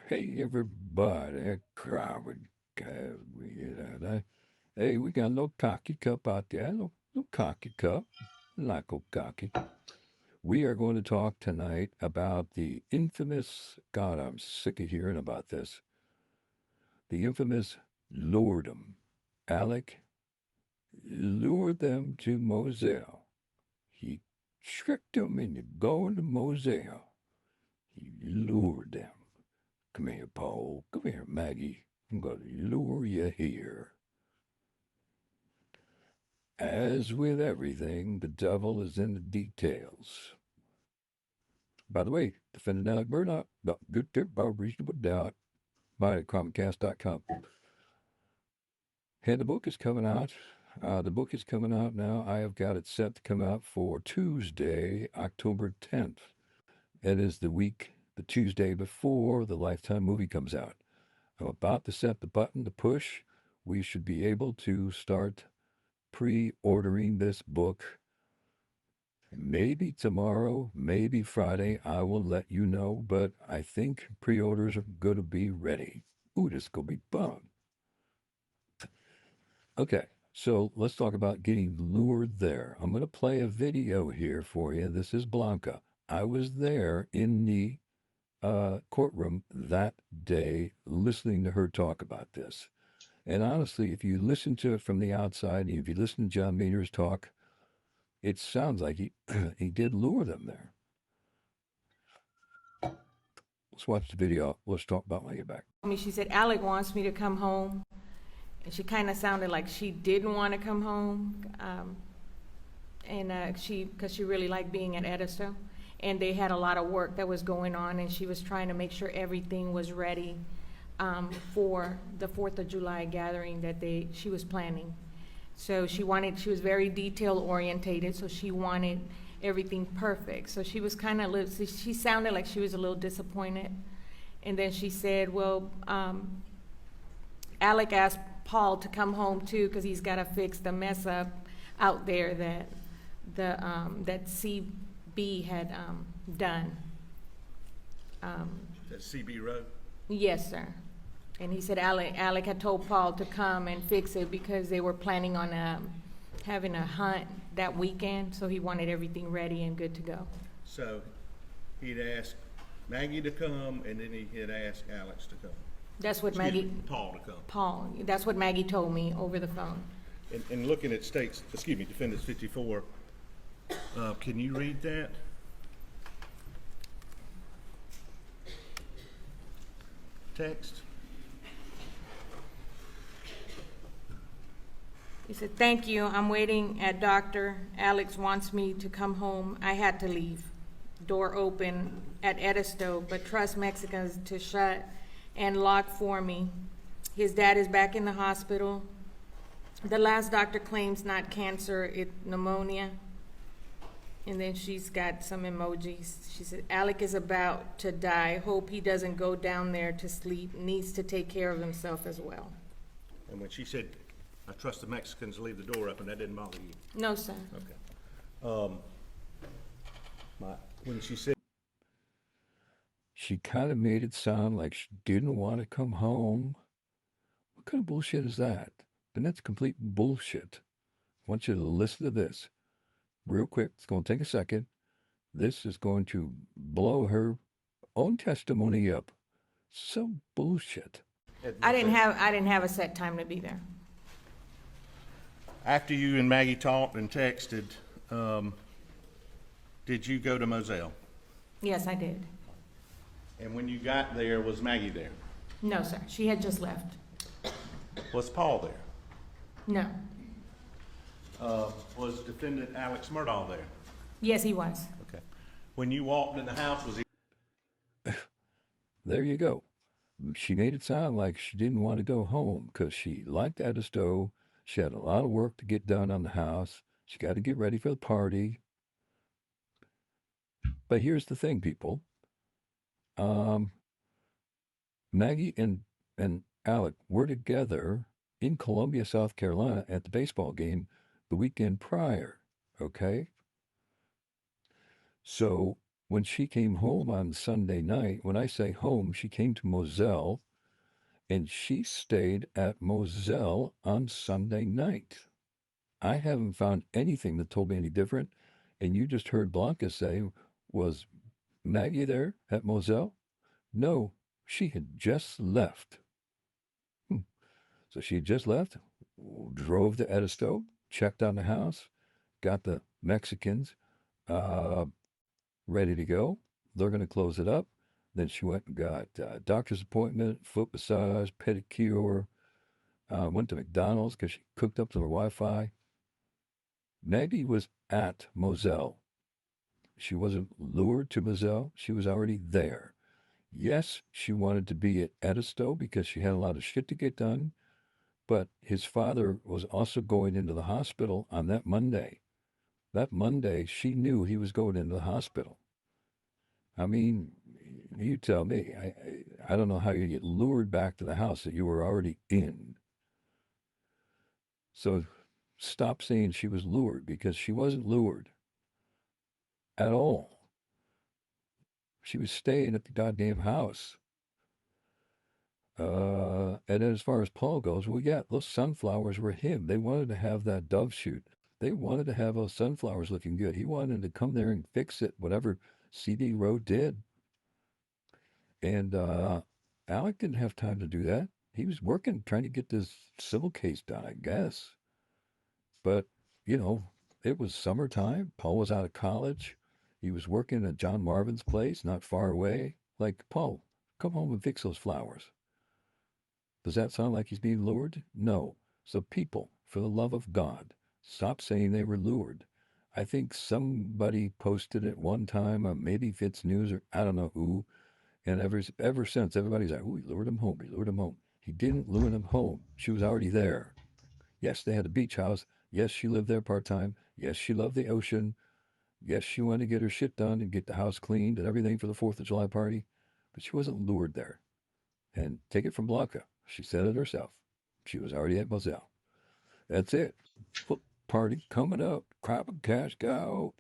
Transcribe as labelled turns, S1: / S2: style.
S1: Hey, everybody, crowd, hey, we got a little cocky cup out there, little cocky cup, like old cocky. We are going to talk tonight about the infamous, God, I'm sick of hearing about this, the infamous lordom. Alec lured them to Moselle. He tricked them into going to Moselle. He lured them. Come here, Paul. Come here, Maggie. I'm going to lure you here. As with everything, the devil is in the details. By the way, defendant Alec Murdoch, not good tip by reasonable doubt, by comcast.com. Hey, the book is coming out. The book is coming out now. I have got it set to come out for Tuesday, October 10th. It is the Tuesday before the Lifetime movie comes out. I'm about to set the button to push. We should be able to start pre-ordering this book. Maybe tomorrow, maybe Friday. I will let you know, but I think pre-orders are going to be ready. Ooh, this is going to be fun. Okay, so let's talk about getting lured there. I'm going to play a video here for you. This is Blanca. I was there in the courtroom that day listening to her talk about this. And honestly, if you listen to it from the outside, if you listen to John Maynard's talk, it sounds like he he did lure them there. Let's watch the video. Let's talk about when I get back.
S2: She said, Alec wants me to come home. And she kind of sounded like she didn't want to come home. Because she really liked being at Edisto. And they had a lot of work that was going on, and she was trying to make sure everything was ready for the 4th of July gathering that she was planning. So she was very detail orientated, so she wanted everything perfect. So she was she sounded like she was a little disappointed. And then she said, well, Alec asked Paul to come home too, because he's got to fix the mess up out there that CB had done.
S3: That CB Road?
S2: Yes, sir. And he said Alec had told Paul to come and fix it because they were planning on having a hunt that weekend, so he wanted everything ready and good to go.
S3: So he'd asked Maggie to come, and then he had asked Alex to come.
S2: That's what
S3: Paul to come.
S2: Paul, that's what Maggie told me over the phone.
S3: And looking at Defendants 54, can you read that? Text?
S2: He said, thank you. I'm waiting at doctor. Alex wants me to come home. I had to leave. Door open at Edisto, but trust Mexicans to shut and lock for me. His dad is back in the hospital. The last doctor claims not cancer, it's pneumonia. And then she's got some emojis. She said, Alec is about to die. Hope he doesn't go down there to sleep. Needs to take care of himself as well.
S3: And when she said, I trust the Mexicans to leave the door open, that didn't bother you?
S2: No, sir.
S3: Okay. When she said,
S1: She kind of made it sound like she didn't want to come home. What kind of bullshit is that? And that's complete bullshit. I want you to listen to this real quick. It's going to take a second. This is going to blow her own testimony up. So bullshit.
S2: I didn't have a set time to be there.
S3: after you and Maggie talked and texted, did you go to Moselle?
S2: Yes, I did.
S3: And when you got there, was Maggie there?
S2: No, sir. She had just left.
S3: Was Paul there?
S2: No.
S3: Was defendant Alex Murdaugh there?
S2: Yes, he was.
S3: Okay. When you walked in the house, was he?
S1: There you go. She made it sound like she didn't want to go home because she liked Edisto. She had a lot of work to get done on the house. She got to get ready for the party. But here's the thing, people. Maggie and Alec were together in Columbia, South Carolina at the baseball game the weekend prior, okay? So When she came home on Sunday night, when I say home, she came to Moselle and she stayed at Moselle on Sunday night. I haven't found anything that told me any different. And you just heard Blanca say, was Maggie there at Moselle? No, she had just left. Hmm. So she had just left, drove to Edisto, checked on the house, got the Mexicans uh, ready to go. They're going to close it up. Then she went and got a doctor's appointment, foot massage, pedicure, went to McDonald's because she cooked up to her Wi-Fi. Maggie was at Moselle. She wasn't lured to Moselle. She was already there. Yes, she wanted to be at Edisto because she had a lot of shit to get done, but his father was also going into the hospital on that Monday. That Monday, she knew he was going into the hospital. I mean, you tell me. I don't know how you get lured back to the house that you were already in. So stop saying she was lured because she wasn't lured at all. She was staying at the goddamn house. And as far as Paul goes, well, yeah, those sunflowers were him. They wanted to have that dove shoot. They wanted to have those sunflowers looking good. He wanted to come there and fix it, whatever CD Road did. And Alec didn't have time to do that. He was working, trying to get this civil case done, I guess. But, you know, it was summertime. Paul was out of college. He was working at John Marvin's place, not far away. Like, Paul, come home and fix those flowers. Does that sound like he's being lured? No. So, people, for the love of God, stop saying they were lured. I think somebody posted it one time, maybe Fitz News or I don't know who, and ever since everybody's like, "Ooh, he lured him home. He lured him home." He didn't lure him home. She was already there. Yes, they had a beach house. Yes, she lived there part time. Yes, she loved the ocean. Yes, she wanted to get her shit done and get the house cleaned and everything for the 4th of July party, but she wasn't lured there. And take it from Blanca. She said it herself. She was already at Moselle. That's it. Foot party coming up. Crop and cash cow.